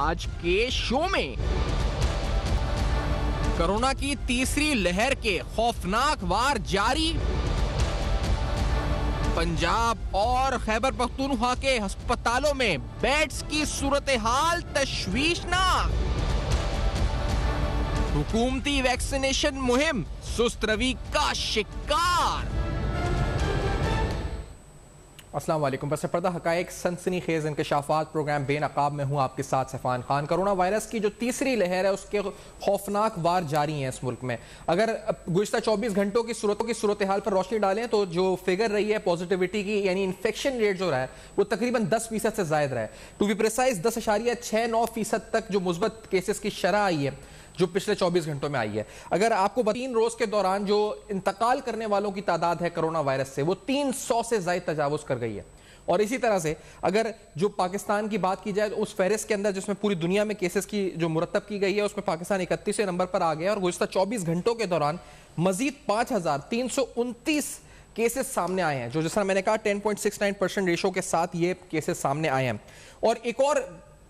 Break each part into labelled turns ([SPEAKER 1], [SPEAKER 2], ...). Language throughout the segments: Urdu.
[SPEAKER 1] آج کے شو میں کورونا کی تیسری لہر کے خوفناک وار جاری، پنجاب اور خیبر پختونخوا کے ہسپتالوں میں بیڈز کی صورتحال تشویشناک، حکومتی ویکسینیشن مہم سست روی کا شکار۔ السلام علیکم، پس پردہ حقائق سنسنی خیز انکشافات پروگرام بے نقاب میں ہوں آپ کے ساتھ سفان خان۔ کرونا وائرس کی جو تیسری لہر ہے اس کے خوفناک وار جاری ہیں اس ملک میں۔ اگر گزشتہ 24 گھنٹوں کی صورتحال پر روشنی ڈالیں تو جو فگر رہی ہے پوزیٹیوٹی کی، یعنی انفیکشن ریٹ جو رہا ہے وہ تقریباً 10% سے زائد رہا ہے۔ ٹو بی پریسائز 10.69% تک جو مثبت کیسز کی شرح آئی ہے جو پچھلے 24 گھنٹوں میں آئی ہے۔ اگر آپ کو 3 روز کے دوران جو انتقال کرنے والوں کی تعداد ہے کرونا وائرس سے وہ 300 سے زائد تجاوز کر گئی ہے۔ اور اسی طرح سے اگر جو پاکستان کی بات کی جائے تو اس فہرست کے اندر جس میں پوری دنیا میں کیسز کی جو مرتب کی گئی ہے اس میں پاکستان 31 نمبر پر آ گیا، اور گزشتہ 24 گھنٹوں کے دوران مزید 5329 کیسز سامنے آئے ہیں، جو جس طرح میں نے کہا 10.69% ریشو کے ساتھ یہ کیسز سامنے آئے ہیں۔ اور ایک اور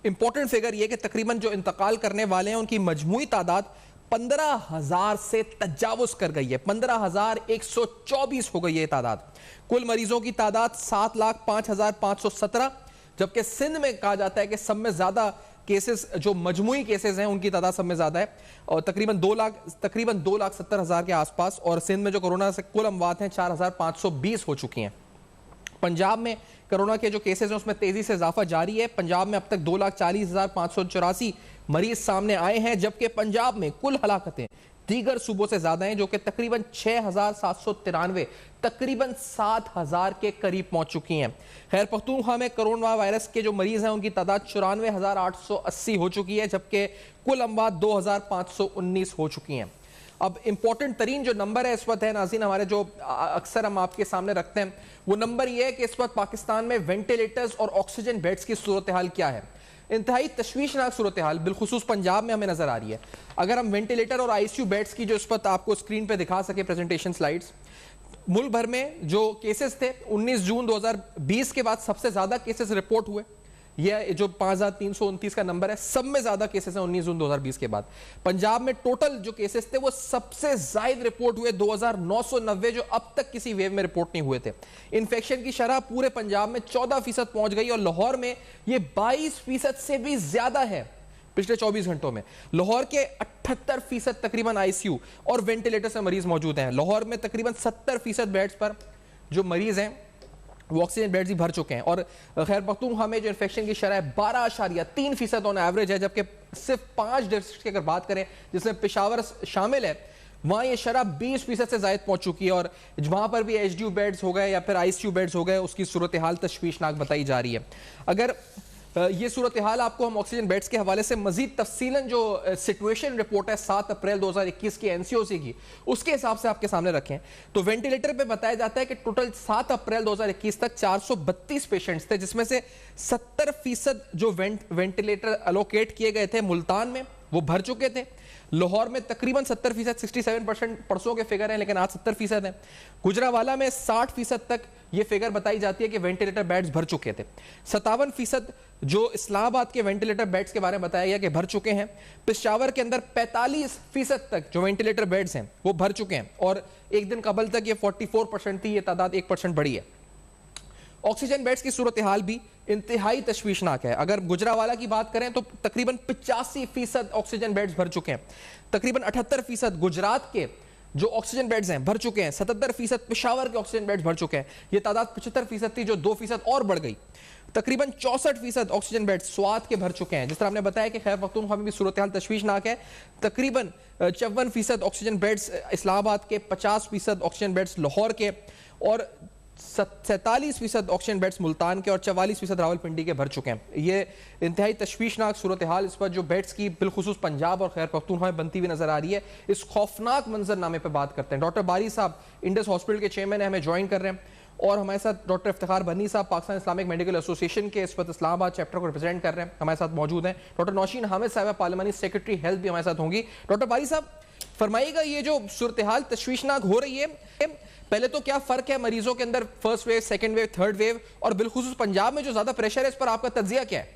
[SPEAKER 1] امپورٹنٹ فگر یہ کہ تقریباً جو انتقال کرنے والے ہیں ان کی مجموعی تعداد 15,000 سے تجاوز کر گئی ہے، 15,124 ہو گئی ہے تعداد۔ کل مریضوں کی تعداد 7,05,517، جبکہ سندھ میں کہا جاتا ہے کہ سب میں زیادہ کیسز جو مجموعی کیسز ہیں ان کی تعداد سب میں زیادہ ہے، اور تقریباً 2,70,000 کے آس پاس، اور سندھ میں جو کورونا سے کل اموات ہیں 4,520 ہو چکی ہیں۔ پنجاب میں کرونا کے جو کیسز ہیں اس میں تیزی سے اضافہ جاری ہے۔ پنجاب میں اب تک 2,40,584 مریض سامنے آئے ہیں، جبکہ پنجاب میں کل ہلاکتیں دیگر صوبوں سے زیادہ ہیں جو کہ تقریباً 6,793، تقریباً 7,000 کے قریب پہنچ چکی ہیں۔ خیبر پختونخوا میں کرونا وائرس کے جو مریض ہیں ان کی تعداد 94,880 ہو چکی ہے، جبکہ کل اموات 2,519 ہو چکی ہیں۔ اب امپورٹنٹ ترین جو نمبر ہے اس وقت ہے ناظرین ہمارے، جو اکثر ہم آپ کے سامنے رکھتے ہیں، وہ نمبر یہ ہے کہ اس وقت پاکستان میں وینٹیلیٹرز اور آکسیجن بیڈز کی صورتحال کیا ہے۔ انتہائی تشویشناک صورتحال بالخصوص پنجاب میں ہمیں نظر آ رہی ہے۔ اگر ہم وینٹیلیٹر اور آئی سی یو بیڈز کی جو اس وقت آپ کو اسکرین پہ دکھا سکے پریزنٹیشن سلائیڈز، ملک بھر میں جو کیسز تھے 19 جون 2020 کے بعد سب سے زیادہ کیسز رپورٹ ہوئے، یہ جو 5,329 کا نمبر ہے، سب میں زیادہ کیسز ہیں 19 جون 2020 کے بعد۔ پنجاب میں ٹوٹل جو کیسز تھے وہ سب سے زائد رپورٹ ہوئے 2,990، جو اب تک کسی ویو میں رپورٹ نہیں ہوئے تھے۔ انفیکشن کی شرح پورے پنجاب میں 14% پہنچ گئی، اور لاہور میں یہ 22% سے بھی زیادہ ہے پچھلے 24 گھنٹوں میں۔ لاہور کے 78% تقریباً آئی سی یو اور وینٹیلیٹر سے مریض موجود ہیں۔ لاہور میں تقریباً 70% بیڈز پر جو مریض ہیں وہ آکسیجن بیڈز ہی بھر چکے ہیں، اور خیبر پختونخوا میں جو انفیکشن کی شرح 12.3% آن ایوریج ہے، جبکہ صرف 5 ڈسٹرکٹ کی اگر بات کریں جس میں پشاور شامل ہے وہاں یہ شرح 20% سے زائد پہنچ چکی ہے، اور وہاں پر بھی ایچ ڈی یو بیڈز ہو گئے یا پھر آئی سی یو بیڈز ہو گئے، اس کی صورتحال تشویشناک بتائی جا رہی ہے۔ اگر یہ صورتحال آپ کو ہم آکسیجن بیڈز کے حوالے سے مزید تفصیلاً جو سچویشن رپورٹ ہے 7 اپریل 2021 کی این سی او سی کی، اس کے حساب سے آپ کے سامنے رکھیں تو وینٹیلیٹر پہ بتایا جاتا ہے کہ ٹوٹل 7 اپریل 2021 تک 432 پیشنٹس تھے، جس میں سے 70% جو وینٹیلیٹر الوکیٹ کیے گئے تھے ملتان میں وہ بھر چکے تھے۔ لاہور میں تقریباً 70%، 67% پرسوں کے فگر ہیں لیکن آج 70% ہیں۔ گجرانوالہ میں 60% تک یہ فگر بتائی جاتی ہے کہ وینٹیلیٹر بیڈز بھر چکے تھے۔ 57% جو اسلام آباد کے وینٹیلیٹر بیڈز کے بارے میں بتایا گیا کہ بھر چکے ہیں۔ پشاور کے اندر 45% تک جو وینٹیلیٹر بیڈز ہیں وہ بھر چکے ہیں، اور ایک دن قبل تک یہ 44% تھی، یہ تعداد 1% بڑھی ہے۔ آکسیجن بیڈز کی صورتحال بھی انتہائی تشویشناک ہے۔ اگر گجرانوالہ کی بات کریں تو تقریباً 85% آکسیجن بیڈز بھر چکے ہیں، تقریباً 78% گجرات کے جو آکسیجن بیڈز ہیں بھر چکے ہیں، 77% پشاور کے آکسیجن بیڈز بھر چکے ہیں، یہ تعداد 75% تھی جو 2% اور بڑھ گئی۔ تقریباً 64% آکسیجن بیڈ سوات کے بھر چکے ہیں۔ جس طرح ہم نے بتایا کہ خیبر پختونخوا میں بھی صورتحال تشویشناک ہے، تقریباً 54% آکسیجن بیڈز اسلام آباد کے، 50% آکسیجن بیڈز لاہور کے، اور 47% آکسیجن بیڈز ملتان کے، اور 44% راولپنڈی کے بھر چکے ہیں۔ یہ انتہائی تشویشناک صورتحال اس پر جو بیڈز کی بالخصوص پنجاب اور خیبر پختونخوا میں بنتی ہوئی نظر آ رہی ہے۔ اس خوفناک منظر نامے پہ بات کرتے ہیں۔ ڈاکٹر باری صاحب انڈس ہاسپٹل کے چیئرمین ہیں، ہمیں جوائن کر رہے ہیں، اور ہمارے ساتھ ڈاکٹر افتخار بنی صاحب پاکستان اسلامک میڈیکل ایسوسی ایشن کے اس وقت اسلام آباد چیپٹر کو ریپرزینٹ کر رہے ہیں، ہمارے ساتھ موجود ہیں۔ ڈاکٹر نوشین حامد صاحبہ پارلیمانی سیکرٹری ہیلتھ بھی ہمارے ساتھ ہوں گی۔ ڈاکٹر باری صاحب فرمائیے گا، یہ جو صورتحال تشویشناک ہو رہی ہے، پہلے تو کیا فرق ہے مریضوں کے اندر، first wave, second wave, third wave, اور بالخصوص پنجاب میں جو زیادہ پریشر ہے اس پر آپ کا تجزیہ کیا ہے؟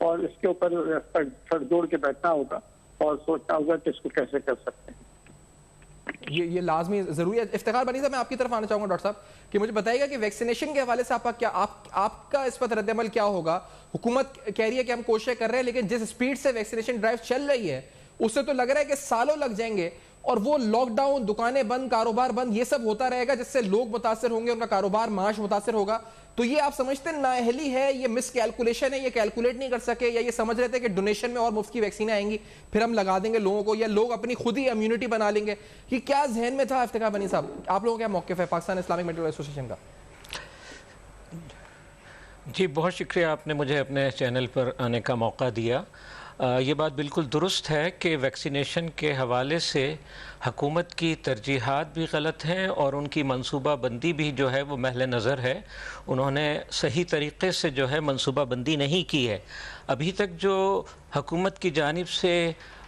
[SPEAKER 2] اور اس کے اوپر سر جوڑ کے بیٹھنا ہوگا اور سوچنا ہوگا کہ اس کو کیسے کر سکتے ہیں.
[SPEAKER 1] یہ لازمی ضروری ہے. افتخار بنی صاحب میں آپ کی طرف آنا چاہوں گا ڈاکٹر صاحب کہ مجھے بتائیے گا کہ ویکسینیشن کے حوالے سے آپ کا اس پر رد عمل کیا ہوگا. حکومت کہہ رہی ہے کہ ہم کوششیں کر رہے ہیں لیکن جس سپیڈ سے ویکسینیشن ڈرائیو چل رہی ہے اس سے تو لگ رہا ہے کہ سالوں لگ جائیں گے اور وہ لاک ڈاؤن, دکانیں بند, کاروبار بند, یہ سب ہوتا رہے گا جس سے لوگ متاثر ہوں گے, ان کا کاروبار معاش متاثر ہوگا. تو یہ آپ سمجھتے ہیں نااہلی ہے, یہ مس کیلکولیشن ہے, یہ کیلکولیٹ نہیں کر سکے, یا یہ سمجھ رہے تھے کہ ڈونیشن میں اور مفت کی ویکسینیں آئیں گی پھر ہم لگا دیں گے لوگوں کو, یا لوگ اپنی خود ہی امیونٹی بنا لیں گے؟ یہ کیا ذہن میں تھا افتخار بنی صاحب؟ آپ لوگوں کا کیا موقف ہے پاکستان اسلامک میڈیکل ایسوسیشن کا؟
[SPEAKER 3] جی بہت شکریہ, آپ نے مجھے اپنے چینل پر آنے کا موقع دیا. یہ بات بالکل درست ہے کہ ویکسینیشن کے حوالے سے حکومت کی ترجیحات بھی غلط ہیں اور ان کی منصوبہ بندی بھی جو ہے وہ محل نظر ہے. انہوں نے صحیح طریقے سے جو ہے منصوبہ بندی نہیں کی ہے. ابھی تک جو حکومت کی جانب سے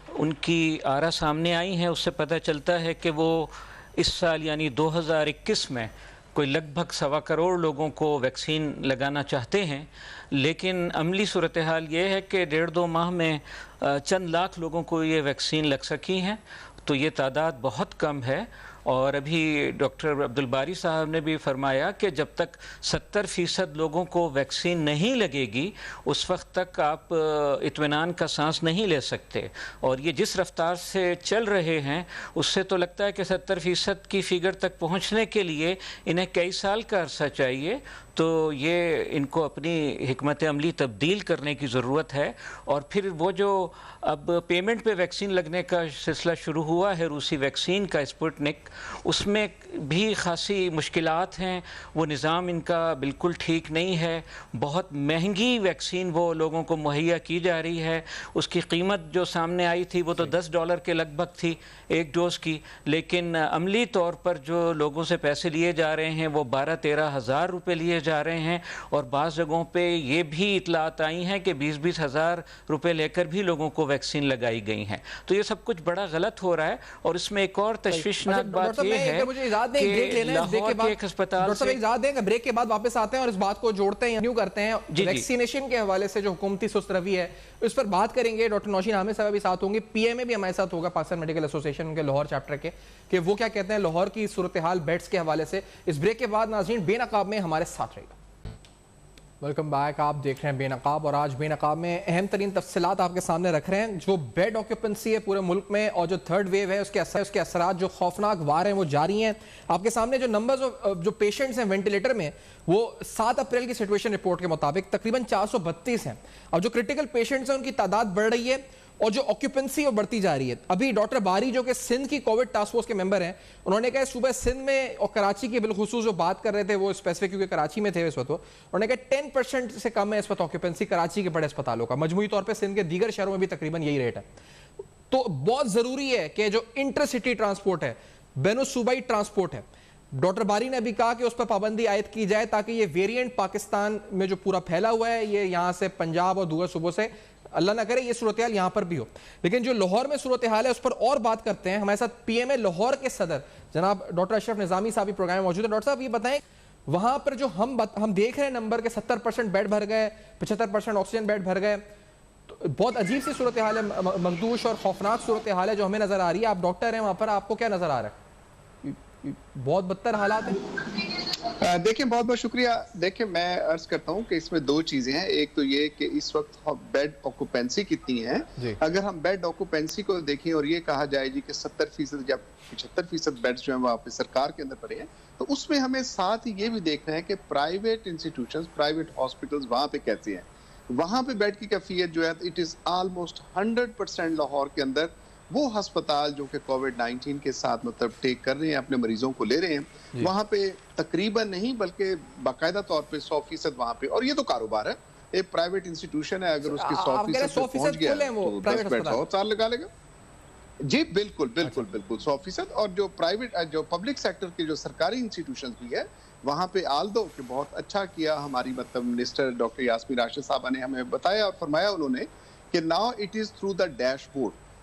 [SPEAKER 3] ان کی آراء سامنے آئی ہیں اس سے پتہ چلتا ہے کہ وہ اس سال یعنی 2021 میں کوئی لگ بھگ 1.25 کروڑ لوگوں کو ویکسین لگانا چاہتے ہیں, لیکن عملی صورتحال یہ ہے کہ 1.5-2 ماہ میں چند لاکھ لوگوں کو یہ ویکسین لگ سکی ہیں. تو یہ تعداد بہت کم ہے. اور ابھی ڈاکٹر عبدالباری صاحب نے بھی فرمایا کہ جب تک 70% لوگوں کو ویکسین نہیں لگے گی اس وقت تک آپ اطمینان کا سانس نہیں لے سکتے. اور یہ جس رفتار سے چل رہے ہیں اس سے تو لگتا ہے کہ 70% کی فگر تک پہنچنے کے لیے انہیں کئی سال کا عرصہ چاہیے. تو یہ ان کو اپنی حکمت عملی تبدیل کرنے کی ضرورت ہے. اور پھر وہ جو اب پیمنٹ پہ ویکسین لگنے کا سلسلہ شروع ہوا ہے روسی ویکسین کا اسپوٹنک, اس میں بھی خاصی مشکلات ہیں. وہ نظام ان کا بالکل ٹھیک نہیں ہے. بہت مہنگی ویکسین وہ لوگوں کو مہیا کی جا رہی ہے. اس کی قیمت جو سامنے آئی تھی وہ تو $10 کے لگ بھگ تھی ایک ڈوز کی, لیکن عملی طور پر جو لوگوں سے پیسے لیے جا رہے ہیں وہ 12-13 ہزار روپے لیے جا رہے ہیں. اور بعض جگہوں پہ یہ بھی اطلاعات آئی ہیں کہ 20-20 ہزار روپے لے کر بھی لوگوں کو ویکسین لگائی گئی ہیں. تو یہ سب کچھ بڑا غلط ہو رہا ہے. اور اس میں ایک اور تشویشناک بات یہ ہے کہ لاہور کے ایک ہسپتال سے
[SPEAKER 1] بریک کے بعد واپس آتے ہیں اور اس بات کو جوڑتے ہیں, نیو کرتے ہیں. ویکسینیشن کے حوالے سے جو حکومتی سست روی ہے اس پر بات کریں گے. ڈاکٹر نوشین حامد صاحب بھی ساتھ ہوں گے, پی ایم اے بھی ہمارے ساتھ ہوگا پاکستان میڈیکل ایسوسیشن کے لاہور چیپٹر کے, کہ وہ کیا کہتے ہیں لاہور کی صورتحال بیڈز کے حوالے سے. اس بریک کے بعد ناظرین بے نقاب میں ہمارے ساتھ رہے گا. ویلکم بیک, آپ دیکھ رہے ہیں بے نقاب, اور آج بے نقاب میں اہم ترین تفصیلات آپ کے سامنے رکھ رہے ہیں. جو بیڈ آکیوپنسی ہے پورے ملک میں اور جو تھرڈ ویو ہے اس کے اثرات جو خوفناک وار ہیں وہ جاری ہیں. آپ کے سامنے جو نمبرز جو پیشنٹس ہیں وینٹیلیٹر میں وہ 7 اپریل کی سچویشن رپورٹ کے مطابق تقریباً 432 ہیں. اور جو کرٹیکل پیشنٹس ہیں ان کی تعداد بڑھ رہی ہے اور جو آکیوپنسی وہ بڑھتی جا رہی ہے. ابھی ڈاکٹر باری جو کہ سندھ کی کووڈ ٹاسک فورس کے ممبر ہیں, انہوں نے کہا صوبہ سندھ میں اور کراچی کی بالخصوص جو بات کر رہے تھے وہ اسپیسیفک کیونکہ کراچی میں تھے اس وقت, انہوں نے کہا 10% سے کم ہے اس وقت آکیوپنسی کراچی کے بڑے اسپتالوں کا. مجموعی طور پہ سندھ کے دیگر شہروں میں بھی تقریباً یہی ریٹ ہے. تو بہت ضروری ہے کہ جو انٹر سٹی ٹرانسپورٹ ہے, بین الصوبائی ٹرانسپورٹ ہے, ڈاکٹر باری نے ابھی کہا کہ اس پر پابندی عائد کی جائے تاکہ یہ ویریئنٹ پاکستان میں جو پورا پھیلا ہوا ہے یہ یہاں سے پنجاب اور دیگر صوبوں سے اللہ نہ کرے یہ صورتحال یہاں پر بھی ہو. لیکن جو لاہور میں صورتحال ہے اس پر اور بات کرتے ہیں. ہمارے ساتھ پی ایم اے لاہور کے صدر جناب ڈاکٹر اشرف نظامی صاحب بھی پروگرام میں موجود ہیں. ڈاکٹر صاحب یہ بتائیں وہاں پر جو ہم دیکھ رہے ہیں نمبر کے 70% بیڈ بھر گئے, 75% آکسیجن بیڈ بھر گئے, بہت عجیب سی صورتحال ہے, مخدوش اور خوفناک صورتحال ہے جو ہمیں نظر آ رہی ہے. آپ ڈاکٹر ہیں وہاں پر, آپ کو کیا نظر آ رہا ہے؟ بہت بدتر حالات ہیں.
[SPEAKER 4] دیکھیں بہت بہت شکریہ. دیکھیں میں عرض کرتا ہوں کہ اس میں 2 چیزیں ہیں. ایک تو یہ کہ اس وقت بیڈ آکوپینسی کتنی ہے. اگر ہم بیڈ آکوپینسی کو دیکھیں اور یہ کہا جائے جی کہ 70% یا 75% بیڈز جو ہیں وہاں پہ سرکار کے اندر پڑے ہیں, تو اس میں ہمیں ساتھ ہی یہ بھی دیکھنا ہے کہ پرائیویٹ انسٹیٹیوشنز, پرائیویٹ ہاسپٹلز وہاں پہ کیسے ہیں. وہاں پہ بیڈ کی کیفیت جو ہے اٹ از آلموسٹ 100% لاہور کے اندر وہ ہسپتال جو کہ کووڈ-19 کے ساتھ مطلب ٹیک کر رہے ہیں, اپنے مریضوں کو لے رہے ہیں, وہاں پہ تقریباً نہیں بلکہ باقاعدہ طور پہ 100% وہاں پہ. اور یہ تو کاروبار ہے, ایک پرائیویٹ انسٹیٹیوشن ہے, اگر اس کی 100% پہ پہنچ گیا تو 10 بیڈ 100 سال لگا لے گا. جی بالکل بالکل بالکل 100%. اور جو پرائیویٹ جو پبلک سیکٹر کے جو سرکاری انسٹیٹیوشنز بھی ہے وہاں پہ آلدو کہ بہت اچھا کیا ہماری مطلب منسٹر ڈاکٹر یاسمین راشد صاحبہ نے ہمیں بتایا اور فرمایا انہوں نے کہ now it is through the dash board.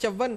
[SPEAKER 1] 54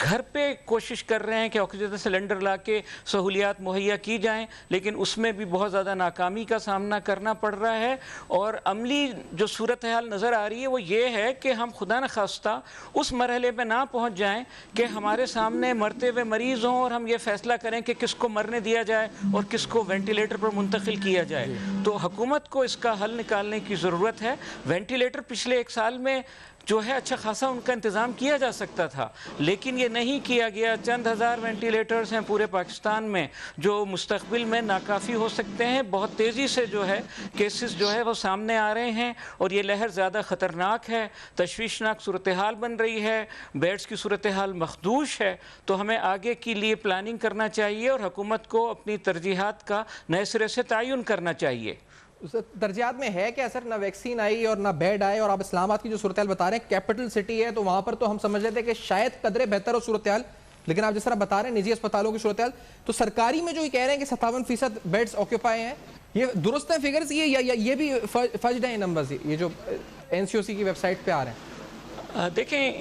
[SPEAKER 3] گھر پہ کوشش کر رہے ہیں کہ آکسیجن سلنڈر لا کے سہولیات مہیا کی جائیں, لیکن اس میں بھی بہت زیادہ ناکامی کا سامنا کرنا پڑ رہا ہے. اور عملی جو صورتحال نظر آ رہی ہے وہ یہ ہے کہ ہم خدا نخواستہ اس مرحلے پہ نہ پہنچ جائیں کہ ہمارے سامنے مرتے ہوئے مریض ہوں اور ہم یہ فیصلہ کریں کہ کس کو مرنے دیا جائے اور کس کو وینٹیلیٹر پر منتقل کیا جائے. تو حکومت کو اس کا حل نکالنے کی ضرورت ہے. وینٹیلیٹر پچھلے ایک سال میں جو ہے اچھا خاصا ان کا انتظام کیا جا سکتا تھا, لیکن یہ نہیں کیا گیا. چند ہزار وینٹیلیٹرز ہیں پورے پاکستان میں جو مستقبل میں ناکافی ہو سکتے ہیں. بہت تیزی سے جو ہے کیسز جو ہے وہ سامنے آ رہے ہیں اور یہ لہر زیادہ خطرناک ہے, تشویشناک صورتحال بن رہی ہے, بیڈز کی صورتحال مخدوش ہے. تو ہمیں آگے کے لیے پلاننگ کرنا چاہیے اور حکومت کو اپنی ترجیحات کا نئے سرے سے تعین کرنا چاہیے.
[SPEAKER 1] ترجیحات میں ہے کہ اثر نہ ویکسین آئی اور نہ بیڈ آئے, اور آپ اسلام آباد کی جو صورتحال بتا رہے ہیں کیپٹل سٹی ہے تو وہاں پر تو ہم سمجھ رہے تھے کہ شاید قدرے بہتر ہو صورتحال, لیکن آپ جس طرح بتا رہے ہیں نجی اسپتالوں کی صورتحال, تو سرکاری میں جو یہ کہہ رہے ہیں کہ 57% بیڈز آکیوپائی ہیں, یہ درست ہیں فگرز یہ بھی فجڈ ہیں نمبرز یہ جو NCOC کی ویب سائٹ پہ آ رہے ہیں؟
[SPEAKER 3] دیکھیں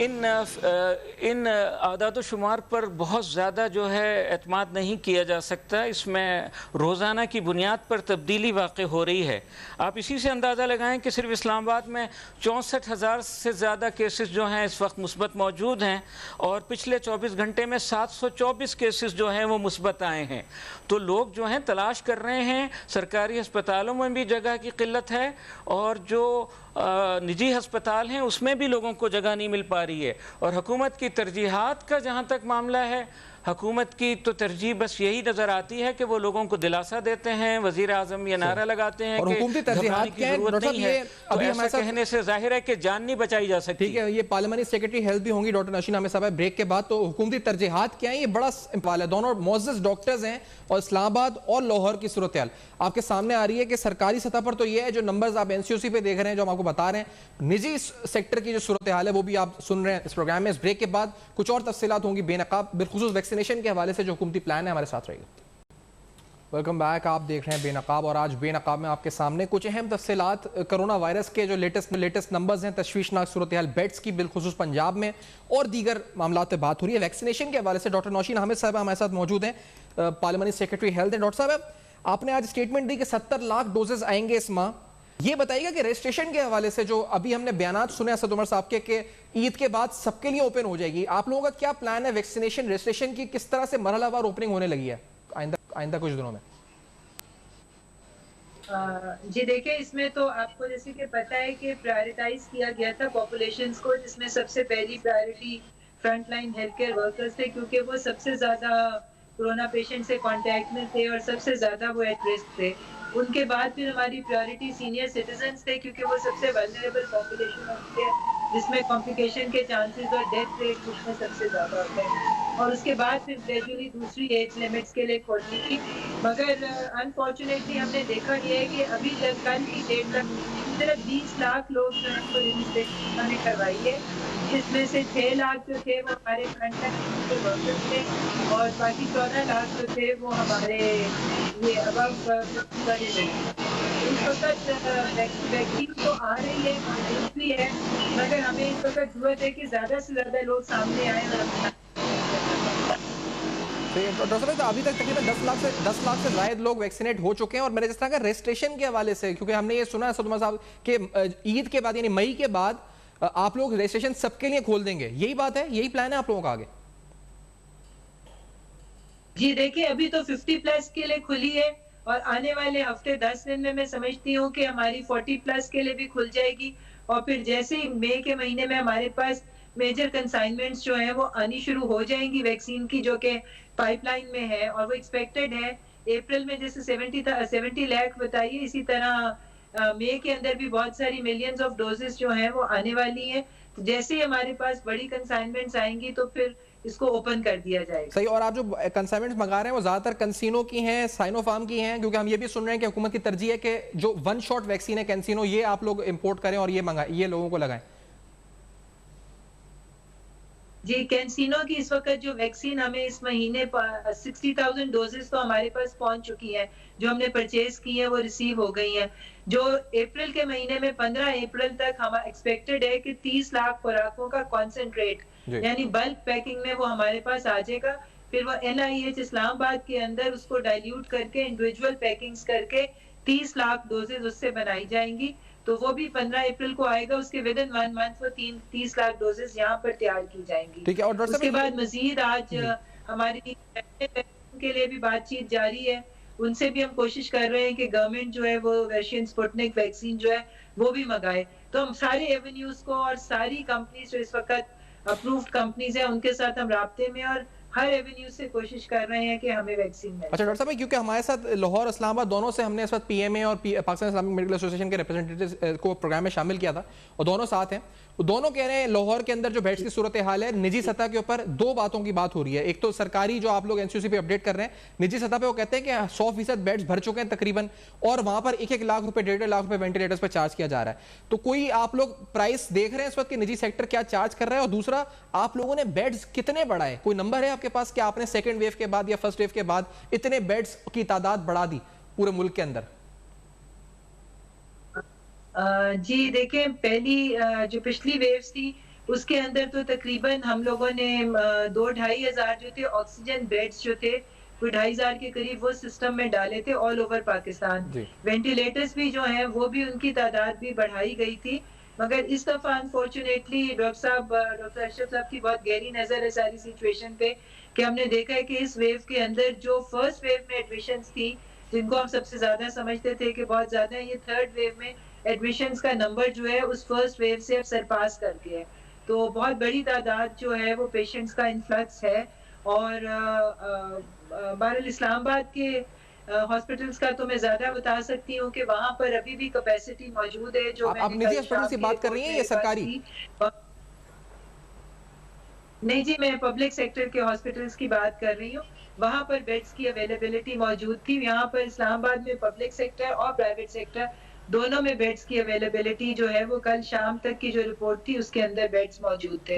[SPEAKER 3] ان اعداد و شمار پر بہت زیادہ جو ہے اعتماد نہیں کیا جا سکتا. اس میں روزانہ کی بنیاد پر تبدیلی واقع ہو رہی ہے. آپ اسی سے اندازہ لگائیں کہ صرف اسلام آباد میں 64,000 سے زیادہ کیسز جو ہیں اس وقت مثبت موجود ہیں اور پچھلے 24 گھنٹے میں 724 کیسز جو ہیں وہ مثبت آئے ہیں. تو لوگ جو ہیں تلاش کر رہے ہیں. سرکاری ہسپتالوں میں بھی جگہ کی قلت ہے اور جو نجی ہسپتال ہیں اس میں بھی لوگوں کو جگہ نہیں مل پا رہی ہے. اور حکومت کی ترجیحات کا جہاں تک معاملہ ہے, حکومت کی تو ترجیح بس یہی نظر آتی ہے کہ وہ لوگوں کو دلاسا دیتے ہیں. وزیر اعظم یہ نعرہ لگاتے ہیں کہ
[SPEAKER 1] حکومتی ترجیحات کی ضرورت نہیں ہے.
[SPEAKER 3] تو ایسا کہنے سے ظاہر ہے کہ جان نہیں بچائی جا سکتی.
[SPEAKER 1] ٹھیک ہے, یہ پارلیمانی سیکرٹری ہیلتھ بھی ہوں گی ڈاکٹر نوشین احمد صاحب بریک کے بعد. تو حکومتی ترجیحات کیا ہیں, یہ بڑا سوال ہے. دونوں معزز ڈاکٹرز ہیں اور اسلام آباد اور لاہور کی صورتحال آپ کے سامنے آ رہی ہے کہ سرکاری سطح پر تو یہ ہے جو نمبرز آپ NCOC پہ دیکھ رہے ہیں, جو ہم آپ کو بتا رہے ہیں. نجی سیکٹر کی جو صورتحال ہے وہ بھی آپ سن رہے ہیں اس پروگرام میں. اس بریک کے بعد کچھ اور تفصیلات ہوں گی بے نقاب, بالخصوص ویکسینیشن کے حوالے سے جو حکومتی پلان ہے. ہمارے ساتھ رہیے. ویلکم بیک, آپ دیکھ رہے ہیں بے نقاب, اور آج بے نقاب میں آپ کے سامنے کچھ اہم تفصیلات کرونا وائرس کے جو لیٹسٹ نمبرز ہیں, تشویشناک صورتحال بیڈز کی بالخصوص پنجاب میں, اور دیگر معاملات پہ بات ہو رہی ہے. ویکسینیشن کے حوالے سے ڈاکٹر نوشین احمد صاحب ہمارے ساتھ موجود ہیں, پارلیمانی سیکرٹری ہیلتھ ہیں. ڈاکٹر صاحب آپ نے آج اسٹیٹمنٹ دی کہ 70 لاکھ ڈوزز آئیں گے اس ماہ. یہ بتائیے گا کہ رجسٹریشن کے حوالے سے جو ابھی ہم نے بیانات سنے اسد عمر صاحب کے کہ عید کے بعد سب کے لیے اوپن ہو جائے گی, آپ لوگوں کا کیا پلان ہے ویکسینیشن رجسٹریشن کی, کس طرح سے مرحلہ وار اوپننگ ہونے لگی ہے آئندہ کچھ دنوں میں؟
[SPEAKER 5] جی دیکھیں, اس میں تو آپ کو جیسے کہ پتہ ہے کہ پرائرٹائز کیا گیا تھا پاپولیشنز کو, جس میں سب سے پہلی priority front line health care workers تھے, کیونکہ وہ سب سے زیادہ کورونا پیشنٹ سے کانٹیکٹ میں تھے اور سب سے زیادہ وہ ایٹ رسک تھے. ان کے بعد پھر ہماری پرائرٹی سینئر سٹیزنز تھے, کیونکہ وہ سب سے ولنریبل پاپولیشن ہوتی ہے جس میں کمپلیکیشن کے چانسز اور ڈیتھ ریٹ اس میں سب سے زیادہ ہوتے ہیں. اور اس کے بعد پھر گریجولی دوسری ایج لیمٹس کے لیے کھولنی تھی. مگر انفارچونیٹلی ہم نے دیکھا یہ ہے کہ ابھی تک کل کی ڈیٹ تک صرف 20 لاکھ لوگ جو ہیں وہ رجسٹریشن ہم نے کروائی ہے, جس میں سے 6 لاکھ جو تھے وہ ہمارے فرنٹ لائن ورکرز تھے اور باقی 14 لاکھ جو تھے وہ ہمارے یہ ابو والے تھے. اس وقت ویکسین تو آ رہی ہے, بھی ہے, مگر ہمیں اس وقت ضرورت ہے کہ زیادہ سے زیادہ لوگ سامنے آئیں.
[SPEAKER 1] ڈاکٹر صاحب ابھی تک تقریباً 10 لاکھ سے زائد لوگ ویکسینیٹ ہو چکے ہیں, اور میرے جس طرح کا رجسٹریشن کے حوالے سے, کیونکہ ہم نے یہ سنا ہے اسد عمر صاحب کہ عید کے بعد یعنی مئی کے بعد آپ لوگ رجسٹریشن سب کے لیے کھول دیں گے, یہی بات ہے, یہی پلان ہے آپ لوگوں کا آگے؟
[SPEAKER 5] جی دیکھیں, ابھی تو 50+ کے لیے کھلی ہے اور آنے والے ہفتے 10 دن میں سمجھتی ہوں کہ ہماری 40+ کے لیے بھی کھل جائے گی. اور پھر جیسے ہی مئی کے مہینے میں ہمارے پاس میجر کنسائنمنٹس جو ہیں وہ آنی شروع ہو جائیں گی ویکسین کی, جو کہ پائپ لائن میں ہے اور وہ ایکسپیکٹڈ ہے اپریل میں, جیسے 70 لاکھ بتائیے, اسی طرح مئی کے اندر بھی بہت ساری ملینز آف ڈوزز جو ہیں وہ آنے والی ہیں. جیسے ہی ہمارے پاس بڑی کنسائنمنٹس آئیں گی تو پھر اس کو اوپن کر دیا جائے گا.
[SPEAKER 1] صحیح. اور آپ جو کنسائنمنٹس منگا رہے ہیں وہ زیادہ تر کنسینو کی ہیں, سائنو فارم کی ہیں, کیونکہ ہم یہ بھی سن رہے ہیں کہ حکومت کی ترجیح ہے کہ جو 1 شاٹ ویکسین ہے کنسینو, یہ آپ لوگ امپورٹ کریں اور یہ لوگوں کو لگائیں.
[SPEAKER 5] جی کینسینو کی اس وقت جو ویکسین ہمیں اس مہینے 60,000 ڈوزز تو ہمارے پاس پہنچ چکی ہیں، جو ہم نے پرچیز کی ہیں وہ ریسیو ہو گئی ہیں. جو اپریل کے مہینے میں 15 اپریل تک ہم ایکسپیکٹڈ ہے کہ 30 لاکھ خوراکوں کا کانسنٹریٹ یعنی بلک پیکنگ میں وہ ہمارے پاس آ جائے گا. پھر وہ NIH اسلام آباد کے اندر اس کو ڈائلیوٹ کر کے انڈیویجول پیکنگز کر کے 30 لاکھ ڈوزز اس سے بنائی جائیں گی. تو وہ بھی 15 اپریل کو آئے گا. اس کے ود ان 1 منتھ وہ 30 لاکھ ڈوزز یہاں پر تیار کی جائیں گی. اس کے بعد مزید آج ہماری کے لیے بھی بات چیت جاری ہے. ان سے بھی ہم کوشش کر رہے ہیں کہ گورنمنٹ جو ہے وہ رشین سپوٹنک ویکسین جو ہے وہ بھی منگائے. تو ہم سارے ایونیوز کو اور ساری کمپنیز جو اس وقت اپرووڈ کمپنیز ہیں ان کے ساتھ ہم رابطے میں اور ہر ایونیو سے کوشش کر رہے ہیں کہ ہمیں ویکسین ملے.
[SPEAKER 1] اچھا ڈاکٹر صاحب، کیونکہ ہمارے ساتھ لاہور اسلام آباد دونوں سے ہم نے اس وقت PMA اور پاکستان اسلامک میڈیکل ایسوسی ایشن کے ریپرزینٹیٹیو کو پروگرام میں شامل کیا تھا اور دونوں ساتھ ہیں. دونوں کہہ رہے ہیں لاہور کے اندر جو بیڈز کی صورتحال ہے نجی سطح کے اوپر دو باتوں کی بات ہو رہی ہے. ایک تو سرکاری جو آپ لوگ NCOC پہ اپڈیٹ کر رہے ہیں، نجی سطح پہ وہ کہتے ہیں کہ 100% بیڈز بھر چکے ہیں تقریباً، اور وہاں پر 1 لاکھ روپے 1.5 لاکھ روپے وینٹیلیٹرز پہ چارج کیا جا رہا ہے. تو کوئی آپ لوگ پرائس دیکھ رہے ہیں اس وقت کہ نجی سیکٹر کیا چارج کر رہا ہے؟ اور دوسرا، آپ لوگوں نے بیڈز کتنے بڑھائے؟ کوئی نمبر ہے آپ کے پاس کہ آپ نے سیکنڈ ویو کے بعد یا فرسٹ ویو کے بعد اتنے بیڈز کی تعداد بڑھا دی پورے ملک کے اندر؟
[SPEAKER 5] جی دیکھیں، پہلی جو پچھلی ویوز تھی اس کے اندر تو تقریباً ہم لوگوں نے 2-2.5 ہزار جو تھے آکسیجن بیڈز جو تھے کوئی 2,500 کے قریب وہ سسٹم میں ڈالے تھے آل اوور پاکستان. وینٹیلیٹرز بھی جو ہیں وہ بھی ان کی تعداد بھی بڑھائی گئی تھی. مگر اس دفعہ انفارچونیٹلی ڈاکٹر اشرف صاحب کی بہت گہری نظر ہے ساری سچویشن پہ، کہ ہم نے دیکھا ہے کہ اس ویو کے اندر جو فرسٹ ویو میں ایڈمیشنز تھی جن کو ہم سب سے زیادہ سمجھتے تھے کہ بہت زیادہ ہیں، یہ تھرڈ ویو میں ایڈمیشنز کا نمبر جو ہے اس فرسٹ ویو سے اب سرپاس کر گیا ہے. تو بہت بڑی تعداد جو ہے وہ پیشنٹس کا انفلکس ہے. اور بہرحال اسلام آباد کے ہاسپٹلس کا تو میں زیادہ بتا سکتی ہوں کہ وہاں پر ابھی بھی کیپیسٹی موجود ہے. جو
[SPEAKER 1] آپ نجی ہاسپٹل سے بات کر رہی ہیں یا سرکاری؟
[SPEAKER 5] نہیں جی، میں پبلک سیکٹر کے ہاسپٹلس کی بات کر رہی ہوں. وہاں پر بیڈز کی اویلیبلٹی موجود تھی. یہاں پر اسلام آباد میں پبلک سیکٹر اور پرائیویٹ سیکٹر دونوں میں بیڈز کی اویلیبلٹی جو ہے وہ کل شام تک کی جو رپورٹ تھی اس کے اندر بیڈز موجود تھے.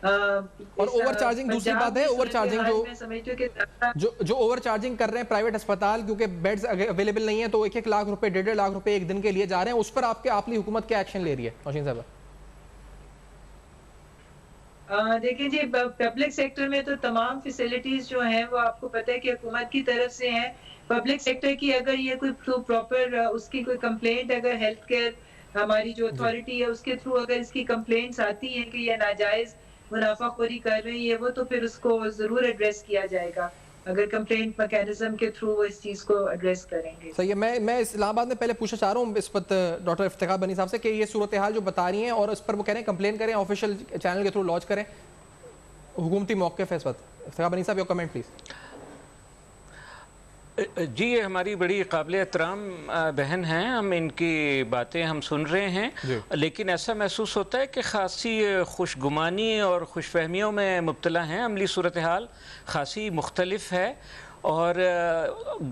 [SPEAKER 1] اور اوور چارجنگ دوسری بات ہے، اوور چارجنگ جو اوور چارجنگ کر رہے ہیں پرائیویٹ اسپتال، کیونکہ بیڈز اویلیبل نہیں ہیں تو 1 لاکھ روپے 1.5 لاکھ روپے ایک دن کے لیے جا رہے ہیں، اس پر آپ کی حکومت کیا ایکشن لے رہی ہے نوشین صاحبہ؟
[SPEAKER 5] دیکھیں جی، پبلک سیکٹر میں تو تمام فیسلٹیز جو ہیں وہ آپ کو پتہ ہے کہ حکومت کی طرف سے ہیں. پبلک سیکٹر کی اگر یہ کوئی پراپر اس کی کوئی کمپلینٹ اگر ہیلتھ کیئر ہماری جو اتھارٹی ہے اس کے تھرو اگر اس کی کمپلینٹس آتی ہیں کہ یہ ناجائز منافع خوری کر رہی ہے وہ تو پھر اس کو ضرور ایڈریس کیا جائے گا. اگر کمپلینٹ میکینزم کے تھرو وہ اس چیز کو ایڈریس کریں گے.
[SPEAKER 1] صحیح ہے. میں اسلام آباد میں پہلے پوچھنا چاہ رہا ہوں اس وقت ڈاکٹر افتخار بنی صاحب سے کہ یہ صورتحال جو بتا رہی ہیں اور اس پر وہ کہہ رہے ہیں کمپلین کریں، آفیشیل چینل کے تھرو لانچ کریں، حکومتی موقف ہے اس وقت. افتخار بنی صاحب، یور کمنٹ پلیز.
[SPEAKER 3] جی، یہ ہماری بڑی قابل احترام بہن ہیں، ہم ان کی باتیں ہم سن رہے ہیں، لیکن ایسا محسوس ہوتا ہے کہ خاصی خوش گمانی اور خوش فہمیوں میں مبتلا ہیں. عملی صورتحال خاصی مختلف ہے اور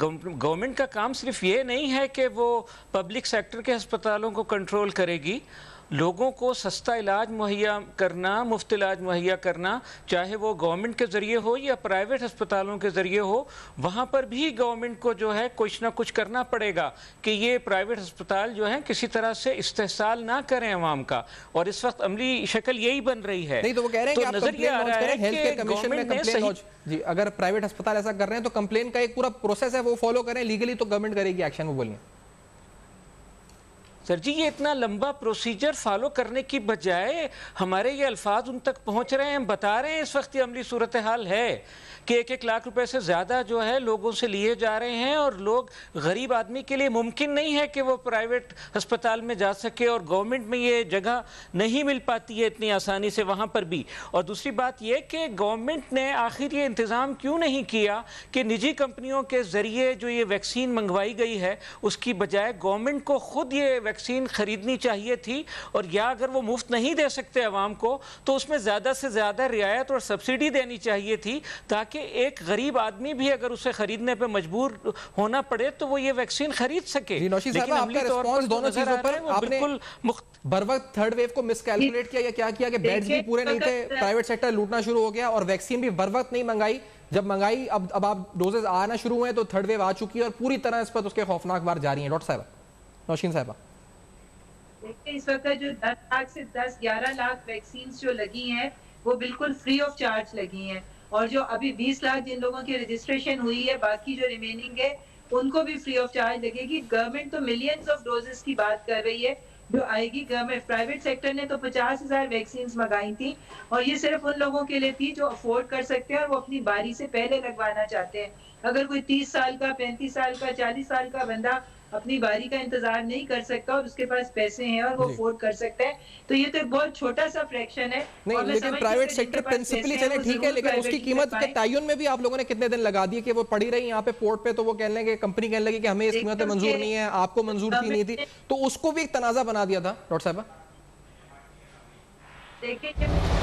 [SPEAKER 3] گورنمنٹ کا کام صرف یہ نہیں ہے کہ وہ پبلک سیکٹر کے ہسپتالوں کو کنٹرول کرے گی. لوگوں کو سستا علاج مہیا کرنا، مفت علاج مہیا کرنا، چاہے وہ گورنمنٹ کے ذریعے ہو یا پرائیویٹ ہسپتالوں کے ذریعے ہو، وہاں پر بھی گورنمنٹ کو جو ہے کچھ نہ کچھ کرنا پڑے گا کہ یہ پرائیویٹ ہسپتال جو ہیں کسی طرح سے استحصال نہ کریں عوام کا. اور اس وقت عملی شکل یہی بن رہی ہے.
[SPEAKER 1] نہیں تو وہ کہہ رہے ہیں کہ نظر یہ آ رہا ہے کہ گورنمنٹ نے صحیح، جی اگر پرائیویٹ ہسپتال ایسا کر رہے ہیں تو کمپلین کا ایک پورا پروسیس ہے وہ فالو کریں لیگلی تو گورنمنٹ کرے گی ایکشن. وہ بولیے
[SPEAKER 3] سر جی، یہ اتنا لمبا پروسیجر فالو کرنے کی بجائے ہمارے یہ الفاظ ان تک پہنچ رہے ہیں، ہم بتا رہے ہیں اس وقت یہ عملی صورتحال ہے کہ 1 لاکھ روپے سے زیادہ جو ہے لوگوں سے لیے جا رہے ہیں اور لوگ غریب آدمی کے لیے ممکن نہیں ہے کہ وہ پرائیویٹ ہسپتال میں جا سکے اور گورنمنٹ میں یہ جگہ نہیں مل پاتی ہے اتنی آسانی سے وہاں پر بھی. اور دوسری بات یہ کہ گورنمنٹ نے آخر یہ انتظام کیوں نہیں کیا کہ نجی کمپنیوں کے ذریعے جو یہ ویکسین منگوائی گئی ہے اس کی بجائے گورنمنٹ کو خود یہ ویکسین ویکسین خریدنی چاہیے تھی، اور یا اگر وہ مفت نہیں دے سکتے عوام کو تو اس میں زیادہ سے زیادہ رعایت اور سبسڈی دینی چاہیے تھی، تاکہ ایک غریب آدمی بھی اگر اسے خریدنے پہ مجبور ہونا پڑے تو وہ یہ ویکسین خرید سکے۔
[SPEAKER 1] لیکن عملی طور پر دونوں چیزوں پر آپ نے بر وقت تھرڈ ویو کو مس کیلکولیٹ کیا یا کیا کیا کہ بیڈز بھی پورے نہیں تھے، پرائیویٹ سیکٹر لوٹنا شروع ہو گیا، اور ویکسین بھی بر وقت نہیں منگائی، جب منگائی اب آپ ڈوزز آنا شروع ہوئے تو تھرڈ ویو آ چکی ہے اور پوری طرح اس پر اس کے خوفناک وار جاری ہیں۔ ڈاکٹر صاحبہ، نوشین صاحبہ،
[SPEAKER 5] دیکھیں اس وقت جو 10 لاکھ سے 11 لاکھ ویکسینز جو لگی ہیں وہ بالکل فری آف چارج لگی ہیں، اور جو ابھی 20 لاکھ جن لوگوں کی رجسٹریشن ہوئی ہے، باقی جو ریمیننگ ہے ان کو بھی فری آف چارج لگے گی۔ گورنمنٹ تو ملینز آف ڈوزز کی بات کر رہی ہے جو آئے گی، گورنمنٹ پرائیویٹ سیکٹر نے تو 50,000 ویکسینز منگائی تھی، اور یہ صرف ان لوگوں کے لیے تھی جو افورڈ کر سکتے ہیں اور وہ اپنی باری سے پہلے لگوانا چاہتے ہیں۔ اگر کوئی 30 سال کا، 35 سال کا، 40 سال کا بندہ اپنی باری کا انتظار نہیں کر سکتا اور اس کے پاس پیسے ہیں اور وہ افورڈ کر سکتا ہے تو یہ تو ایک بہت چھوٹا سا فریکشن ہے۔
[SPEAKER 1] نہیں لیکن پرائیویٹ سیکٹر پرنسپلی چلے ٹھیک ہے، لیکن اس کی قیمت کے تعین میں بھی آپ لوگوں نے کتنے دن لگا دیے کہ وہ پڑی رہی یہاں پہ پورٹ پہ، تو وہ کہنے لگے، کمپنی کہنے لگی کہ ہمیں اس قیمت منظور نہیں ہے، آپ کو منظور تھی نہیں تھی، تو اس کو بھی ایک تنازع بنا دیا تھا۔ ڈاکٹر صاحبہ
[SPEAKER 5] دیکھیں